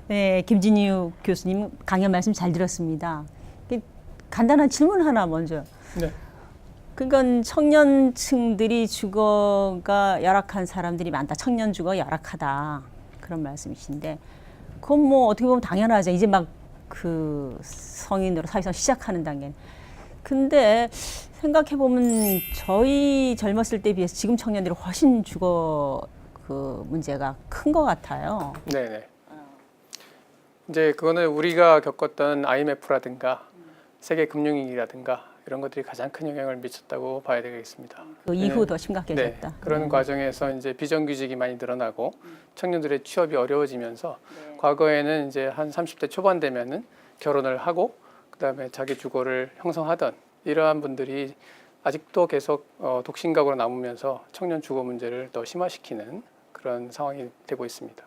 네, 김진유 교수님 강연 말씀 잘 들었습니다. 간단한 질문 하나 먼저. 네. 그건 청년층들이 주거가 열악한 사람들이 많다. 청년 주거 열악하다. 그런 말씀이신데, 그건 뭐 어떻게 보면 당연하죠. 이제 막 그 성인으로 사회생활 시작하는 단계. 근데 생각해 보면 저희 젊었을 때 비해서 지금 청년들이 훨씬 주거 그 문제가 큰 것 같아요. 네네. 이제 그거는 우리가 겪었던 IMF라든가 세계 금융위기라든가 이런 것들이 가장 큰 영향을 미쳤다고 봐야 되겠습니다. 그 이후 네. 더 심각해졌다. 네. 그런 과정에서 이제 비정규직이 많이 늘어나고 청년들의 취업이 어려워지면서 과거에는 이제 한 30대 초반 되면은 결혼을 하고 그다음에 자기 주거를 형성하던 이러한 분들이 아직도 계속 독신가구로 남으면서 청년 주거 문제를 더 심화시키는 그런 상황이 되고 있습니다.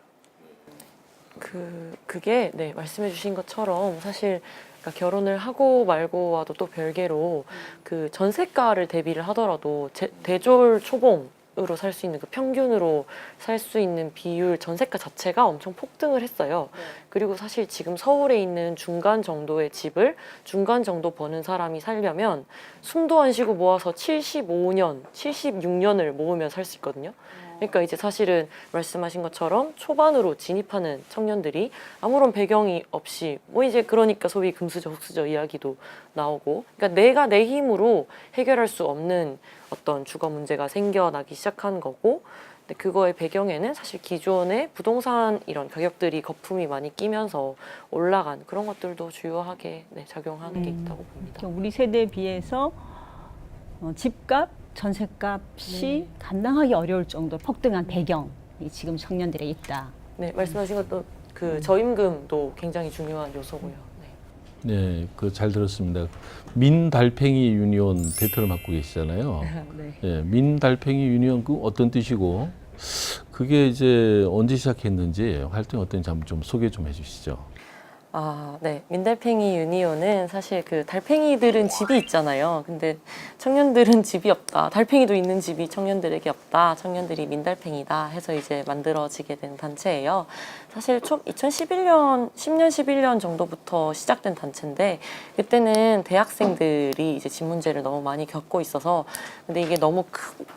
그게 네, 말씀해 주신 것처럼 사실 그러니까 결혼을 하고 말고와도 또 별개로 그 전세가를 대비를 하더라도 대졸 초봉으로 살 수 있는 그 평균으로 살 수 있는 비율 전세가 자체가 엄청 폭등을 했어요. 그리고 사실 지금 서울에 있는 중간 정도의 집을 중간 정도 버는 사람이 살려면 숨도 안 쉬고 모아서 75년, 76년을 모으면 살 수 있거든요. 그러니까 이제 사실은 말씀하신 것처럼 초반으로 진입하는 청년들이 아무런 배경이 없이 뭐 이제 그러니까 소위 금수저 흙수저 이야기도 나오고, 그러니까 내가 내 힘으로 해결할 수 없는 어떤 주거 문제가 생겨나기 시작한 거고, 근데 그거의 배경에는 사실 기존의 부동산 이런 가격들이 거품이 많이 끼면서 올라간 그런 것들도 주요하게 네, 작용하는 게 있다고 봅니다. 우리 세대에 비해서 집값, 전셋값이 감당하기 어려울 정도로 폭등한 배경이 지금 청년들에 있다. 네, 말씀하신 것도 그 저임금도 굉장히 중요한 요소고요. 네. 네, 그 잘 들었습니다. 민달팽이 유니온 대표를 맡고 계시잖아요. 네. 예, 민달팽이 유니온 그 어떤 뜻이고 그게 이제 언제 시작했는지 활동이 어떤지 한번 좀 소개 좀 해주시죠. 아, 네. 민달팽이 유니온은 사실 그 달팽이들은 집이 있잖아요. 근데 청년들은 집이 없다. 달팽이도 있는 집이 청년들에게 없다. 청년들이 민달팽이다 해서 이제 만들어지게 된 단체예요. 사실 2011년, 10년, 11년 정도부터 시작된 단체인데 그때는 대학생들이 이제 집 문제를 너무 많이 겪고 있어서 근데 이게 너무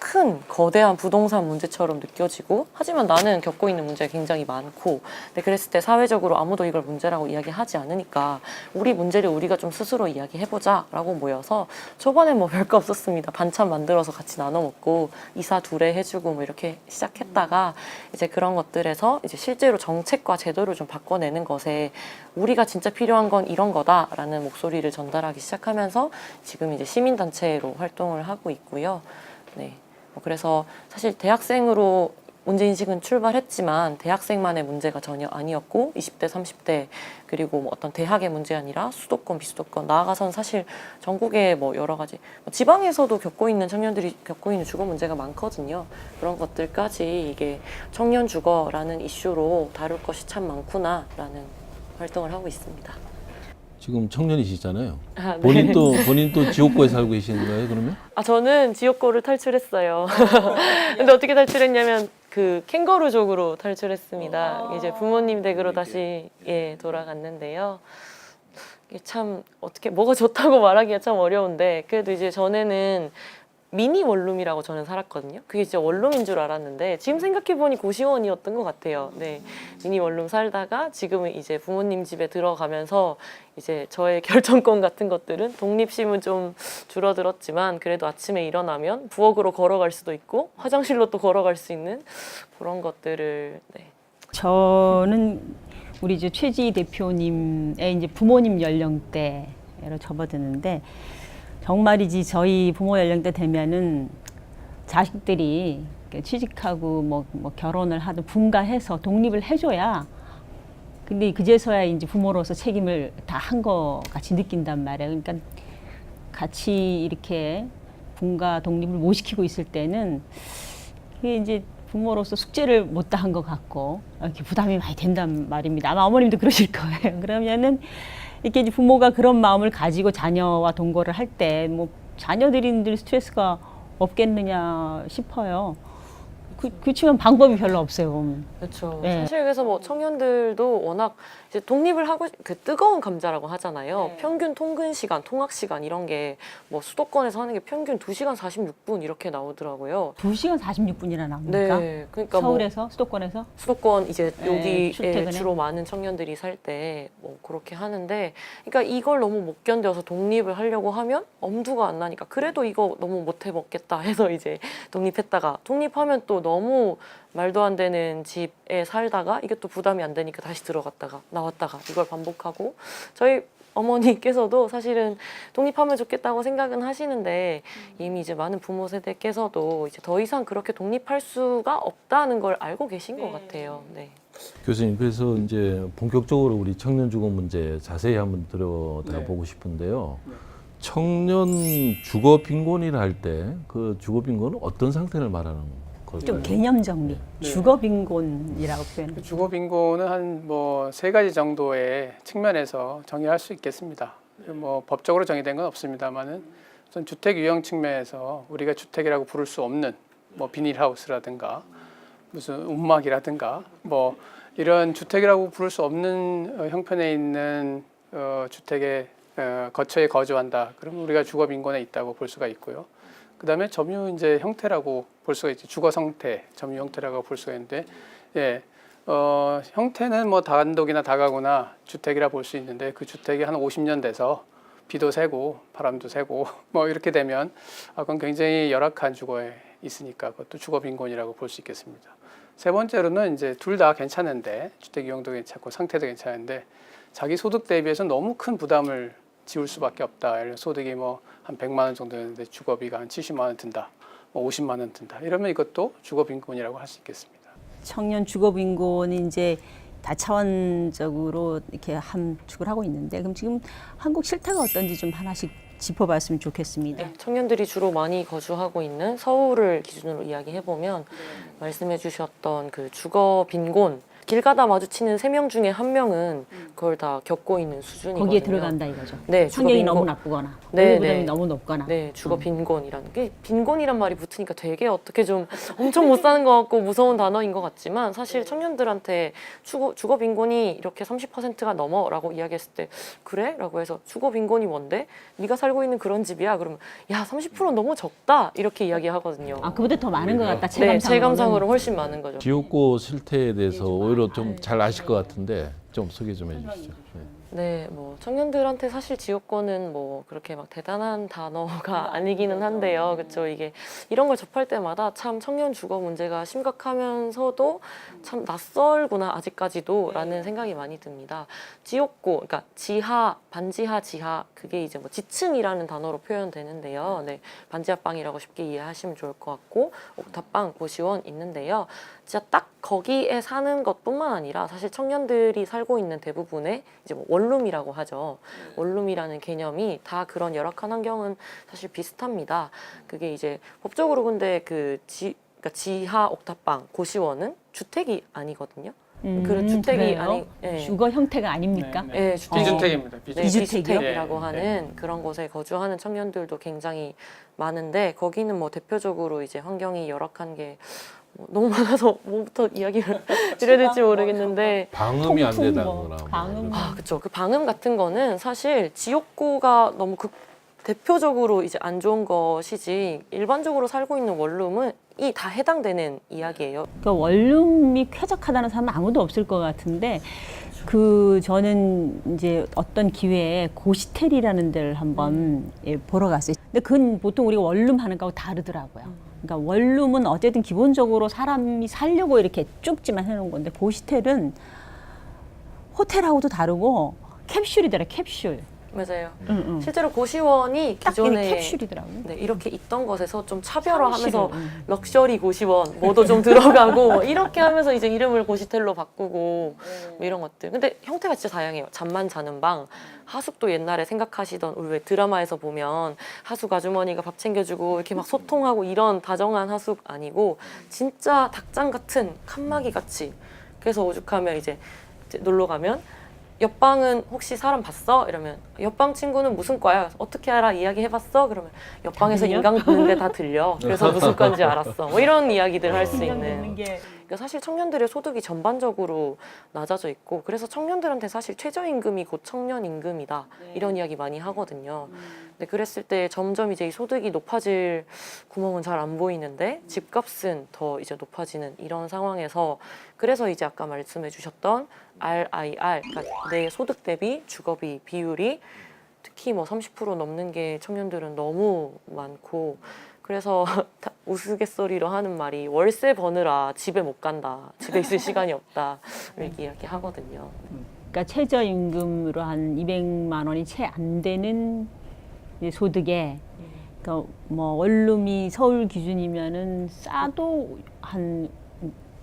큰 거대한 부동산 문제처럼 느껴지고 하지만 나는 겪고 있는 문제가 굉장히 많고 근데 그랬을 때 사회적으로 아무도 이걸 문제라고 이야기하지 않으니까 우리 문제를 우리가 좀 스스로 이야기해보자 라고 모여서 초반에 뭐 별거 없었습니다. 반찬 만들어서 같이 나눠 먹고 이사 둘에 해주고 뭐 이렇게 시작했다가 이제 그런 것들에서 이제 실제로 정책과 제도를 좀 바꿔내는 것에 우리가 진짜 필요한 건 이런 거다라는 목소리를 전달하기 시작하면서 지금 이제 시민단체로 활동을 하고 있고요. 네. 그래서 사실 대학생으로 문제인식은 출발했지만 대학생만의 문제가 전혀 아니었고 20대, 30대 그리고 뭐 어떤 대학의 문제 아니라 수도권, 비수도권 나아가서는 사실 전국에 뭐 여러 가지 지방에서도 겪고 있는 청년들이 겪고 있는 주거 문제가 많거든요. 그런 것들까지 이게 청년 주거라는 이슈로 다룰 것이 참 많구나라는 활동을 하고 있습니다. 지금 청년이시잖아요. 아, 네. 본인도 지옥고에 살고 계시는 거예요, 그러면? 아, 저는 지옥고를 탈출했어요. 근데 어떻게 탈출했냐면 그 캥거루족으로 탈출했습니다. 이제 부모님 댁으로 다시 돌아갔는데요. 이게 참 어떻게 뭐가 좋다고 말하기가 참 어려운데 그래도 이제 전에는 미니 원룸이라고 저는 살았거든요. 그게 진짜 원룸인 줄 알았는데 지금 생각해보니 고시원이었던 것 같아요. 네, 미니 원룸 살다가 지금은 이제 부모님 집에 들어가면서 이제 저의 결정권 같은 것들은 독립심은 좀 줄어들었지만 그래도 아침에 일어나면 부엌으로 걸어갈 수도 있고 화장실로 또 걸어갈 수 있는 그런 것들을 네. 저는 우리 이제 최지희 대표님의 이제 부모님 연령대로 접어드는데 정말이지 저희 부모 연령대 되면은 자식들이 취직하고 뭐 결혼을 하든 분가해서 독립을 해줘야 근데 그제서야 이제 부모로서 책임을 다 한 거 같이 느낀단 말이에요. 그러니까 같이 이렇게 분가 독립을 못 시키고 있을 때는 그게 이제 부모로서 숙제를 못 다 한 것 같고 이렇게 부담이 많이 된단 말입니다. 아마 어머님도 그러실 거예요. 그러면은 이렇게 이제 부모가 그런 마음을 가지고 자녀와 동거를 할 때 뭐 자녀들인들 스트레스가 없겠느냐 싶어요. 그렇지만 방법이 별로 없어요. 보면. 그렇죠. 네. 사실 그래서 뭐 청년들도 워낙 이제 독립을 하고 그 뜨거운 감자라고 하잖아요. 네. 평균 통근 시간, 통학 시간 이런 게 뭐 수도권에서 하는 게 평균 2시간 46분 이렇게 나오더라고요. 2시간 46분이나 나옵니까? 네. 그러니까 뭐 서울에서 수도권에서? 수도권 이제 네, 여기에 출퇴근에? 주로 많은 청년들이 살 때 뭐 그렇게 하는데, 그러니까 이걸 너무 못 견뎌서 독립을 하려고 하면 엄두가 안 나니까 그래도 이거 너무 못 해 먹겠다 해서 이제 독립했다가, 독립하면 또 너무 말도 안 되는 집에 살다가 이게 또 부담이 안 되니까 다시 들어갔다가 나왔다가 이걸 반복하고, 저희 어머니께서도 사실은 독립하면 좋겠다고 생각은 하시는데 이미 이제 많은 부모 세대께서도 이제 더 이상 그렇게 독립할 수가 없다는 걸 알고 계신 것 같아요. 네. 교수님, 그래서 이제 본격적으로 우리 청년 주거 문제 자세히 한번 들여다 보고 싶은데요. 청년 주거 빈곤이라 할 때 그 주거 빈곤은 어떤 상태를 말하는 걸까요? 좀 개념 정리. 네. 주거 빈곤이라고 표현해요. 주거 빈곤은 한 뭐 3가지 정도의 측면에서 정의할 수 있겠습니다. 뭐 법적으로 정의된 건 없습니다만은 우선 주택 유형 측면에서 우리가 주택이라고 부를 수 없는 뭐 비닐하우스라든가 무슨 움막이라든가 뭐 이런 주택이라고 부를 수 없는 형편에 있는 주택의 거처에 거주한다. 그러면 우리가 주거 빈곤에 있다고 볼 수가 있고요. 그다음에 점유 이제 형태라고 볼 수가 있지. 주거 상태, 점유 형태라고 볼 수가 있는데, 예, 형태는 뭐 단독이나 다가구나 주택이라 볼 수 있는데, 그 주택이 한 50년 돼서 비도 새고 바람도 새고 뭐 이렇게 되면 그건 굉장히 열악한 주거에 있으니까 그것도 주거 빈곤이라고 볼 수 있겠습니다. 세 번째로는 이제 둘 다 괜찮은데, 주택 유형도 괜찮고 상태도 괜찮은데 자기 소득 대비해서 너무 큰 부담을 지울 수밖에 없다. 예를 들어 소득이 뭐 한 100만 원 정도였는데 주거비가 한 70만 원 든다, 뭐 50만 원 든다. 이러면 이것도 주거 빈곤이라고 할 수 있겠습니다. 청년 주거 빈곤이 이제 다차원적으로 이렇게 함축을 하고 있는데, 그럼 지금 한국 실태가 어떤지 좀 하나씩 짚어봤으면 좋겠습니다. 네, 청년들이 주로 많이 거주하고 있는 서울을 기준으로 이야기해보면 말씀해 주셨던 그 주거 빈곤, 길 가다 마주치는 3명 중에 1명은 그걸 다 겪고 있는 수준이거든요. 거기에 들어간다 이거죠. 네, 주거 환경이 빈곤. 너무 나쁘거나, 네, 원료 부담이 네. 너무 높거나. 네, 주거 빈곤이라는 게, 빈곤이란 말이 붙으니까 되게 어떻게 좀 엄청 못 사는 것 같고 무서운 단어인 것 같지만, 사실 청년들한테 주거 빈곤이 이렇게 30%가 넘어라고 이야기했을 때 그래? 라고 해서 주거 빈곤이 뭔데? 네가 살고 있는 그런 집이야? 그러면 야, 30%는 너무 적다 이렇게 이야기하거든요. 아, 그보다 더 많은 것 같다. 네, 체감상으로는. 체감상으로 훨씬 많은 거죠. 지역구 실태에 대해서 오히려 좀 잘 아실 것 같은데 좀 소개 좀 해주시죠. 네. 네, 뭐 청년들한테 사실 지역권은 뭐 그렇게 막 대단한 단어가 아니기는 한데요. 그렇죠. 이게 이런 걸 접할 때마다 참 청년 주거 문제가 심각하면서도 참 낯설구나 아직까지도라는 생각이 많이 듭니다. 지옥고, 그러니까 지하, 반지하, 지하, 그게 이제 뭐 지층이라는 단어로 표현되는데요. 네, 반지하방이라고 쉽게 이해하시면 좋을 것 같고, 옥탑방, 고시원 있는데요. 진짜 딱 거기에 사는 것뿐만 아니라 사실 청년들이 살고 있는 대부분의 이제 뭐 원룸이라고 하죠. 원룸이라는 개념이 다 그런 열악한 환경은 사실 비슷합니다. 그게 이제 법적으로 근데 그러니까 지하 옥탑방, 고시원은 주택이 아니거든요. 그런 주택이 그래요? 아니, 예. 주거 형태가 아닙니까? 네, 네. 예, 주택. 비주택입니다. 네, 비주택. 비주택이요? 비주택이라고 네, 하는 그런 곳에 거주하는 청년들도 굉장히 많은데, 거기는 뭐 대표적으로 이제 환경이 열악한 게 뭐 너무 많아서 뭐부터 이야기를 드려야 될지 모르겠는데, 방음이 안 통풍 되다거나 뭐, 뭐 방음. 아, 그렇죠. 그 방음 같은 거는 사실 지역구가 너무 대표적으로 이제 안 좋은 것이지, 일반적으로 살고 있는 원룸은 이 다 해당되는 이야기예요. 그러니까 원룸이 쾌적하다는 사람은 아무도 없을 것 같은데, 저는 이제 어떤 기회에 고시텔이라는 데를 한번 보러 갔어요. 근데 그건 보통 우리가 원룸 하는 거하고 다르더라고요. 그러니까 원룸은 어쨌든 기본적으로 사람이 살려고 이렇게 좁지만 해놓은 건데, 고시텔은 호텔하고도 다르고 캡슐이더라, 캡슐. 맞아요. 응. 실제로 고시원이 딱 이렇게 기존에 캡슐이더라고요. 네, 이렇게 있던 것에서 좀 차별화하면서 사무실을, 럭셔리 고시원 뭐도 좀 들어가고 뭐 이렇게 하면서 이제 이름을 고시텔로 바꾸고 뭐 이런 것들. 근데 형태가 진짜 다양해요. 잠만 자는 방, 하숙도 옛날에 생각하시던, 우리 왜 드라마에서 보면 하숙 아주머니가 밥 챙겨주고 이렇게 막 소통하고 이런 다정한 하숙 아니고 진짜 닭장 같은 칸막이 같이. 그래서 오죽하면 이제 놀러 가면 옆방은 혹시 사람 봤어? 이러면 옆방 친구는 무슨 과야? 어떻게 알아? 이야기해봤어? 그러면 옆방에서 들려? 인강 듣는데 다 들려. 그래서 무슨 과인지 알았어. 뭐 이런 이야기들 할 수 신경 있는. 듣는 게 그러니까 사실 청년들의 소득이 전반적으로 낮아져 있고 그래서 청년들한테 사실 최저임금이 곧 청년임금이다 이런 이야기 많이 하거든요. 근데 그랬을 때 점점 이제 이 소득이 높아질 구멍은 잘 안 보이는데 집값은 더 이제 높아지는 이런 상황에서 그래서 이제 아까 말씀해 주셨던 RIR, 그러니까 내 소득 대비 주거비 비율이 특히 뭐 30% 넘는 게 청년들은 너무 많고 그래서 우스갯소리로 하는 말이 월세 버느라 집에 못 간다, 집에 있을 시간이 없다 이렇게 하거든요. 그러니까 최저임금으로 한 200만 원이 채 안 되는 이제 소득에 그러니까 뭐 원룸이 서울 기준이면은 싸도 한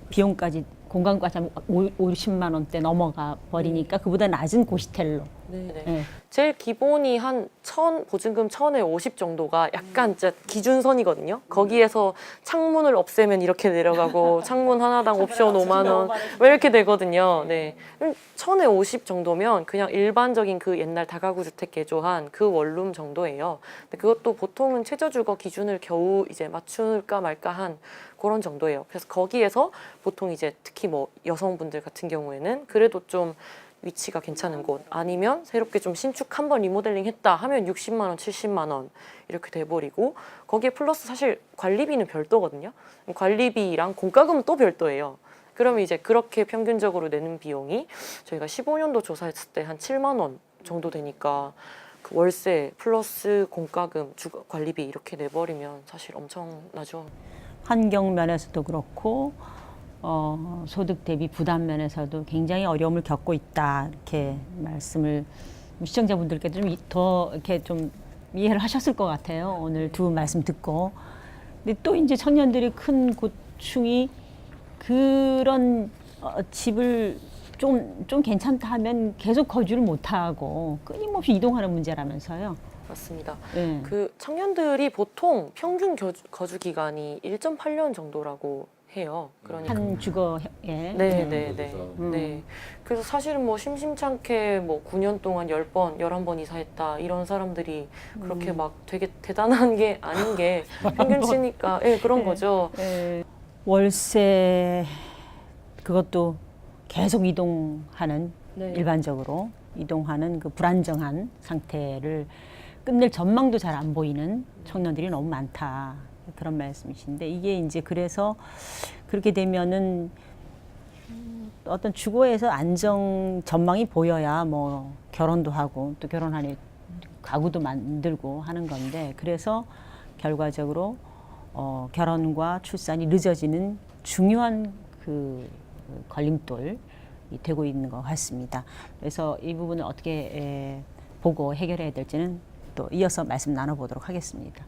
비용까지 공간까지 한 50만 원대 넘어가 버리니까 그보다 낮은 고시텔로. 네네. 예. 제일 기본이 한 1,000, 보증금 1,000에 50 정도가 약간 진짜 기준선이거든요. 거기에서 창문을 없애면 이렇게 내려가고 창문 하나당 옵션 5만 원, 왜 이렇게 되거든요. 네. 1,000에 50 정도면 그냥 일반적인 그 옛날 다가구 주택 개조한 그 원룸 정도예요. 근데 그것도 보통은 최저주거 기준을 겨우 이제 맞출까 말까 한 그런 정도예요. 그래서 거기에서 보통 이제 특히 뭐 여성분들 같은 경우에는 그래도 좀 위치가 괜찮은 곳 아니면 새롭게 좀 신축 한번 리모델링 했다 하면 60만 원, 70만 원 이렇게 돼버리고 거기에 플러스 사실 관리비는 별도거든요. 관리비랑 공과금은 또 별도예요. 그러면 이제 그렇게 평균적으로 내는 비용이 저희가 15년도 조사했을 때 한 7만 원 정도 되니까 그 월세 플러스 공과금, 주거 관리비 이렇게 내버리면 사실 엄청나죠. 환경 면에서도 그렇고 소득 대비 부담 면에서도 굉장히 어려움을 겪고 있다 이렇게 말씀을 시청자분들께도 좀 더 이렇게 좀 이해를 하셨을 것 같아요. 오늘 두 말씀 듣고. 근데 또 이제 청년들이 큰 고충이 그런 집을 좀 괜찮다 하면 계속 거주를 못 하고 끊임없이 이동하는 문제라면서요. 맞습니다. 네. 그 청년들이 보통 평균 거주 기간이 1.8년 정도라고 해요. 그러니까 한 주거에. 네네네. 음. 네. 그래서 사실은 뭐 심심찮게 뭐 9년 동안 10번, 11번 이사했다 이런 사람들이 그렇게 막 되게 대단한 게 아닌 게 평균치니까 예, 그런 거죠. 월세 그것도 계속 이동하는 네. 일반적으로 이동하는 그 불안정한 상태를 끝낼 전망도 잘 안 보이는 청년들이 너무 많다. 그런 말씀이신데 이게 이제 그래서 그렇게 되면은 어떤 주거에서 안정 전망이 보여야 뭐 결혼도 하고 또 결혼하니 가구도 만들고 하는 건데 그래서 결과적으로 결혼과 출산이 늦어지는 중요한 그 걸림돌이 되고 있는 것 같습니다. 그래서 이 부분을 어떻게 보고 해결해야 될지는 또 이어서 말씀 나눠보도록 하겠습니다.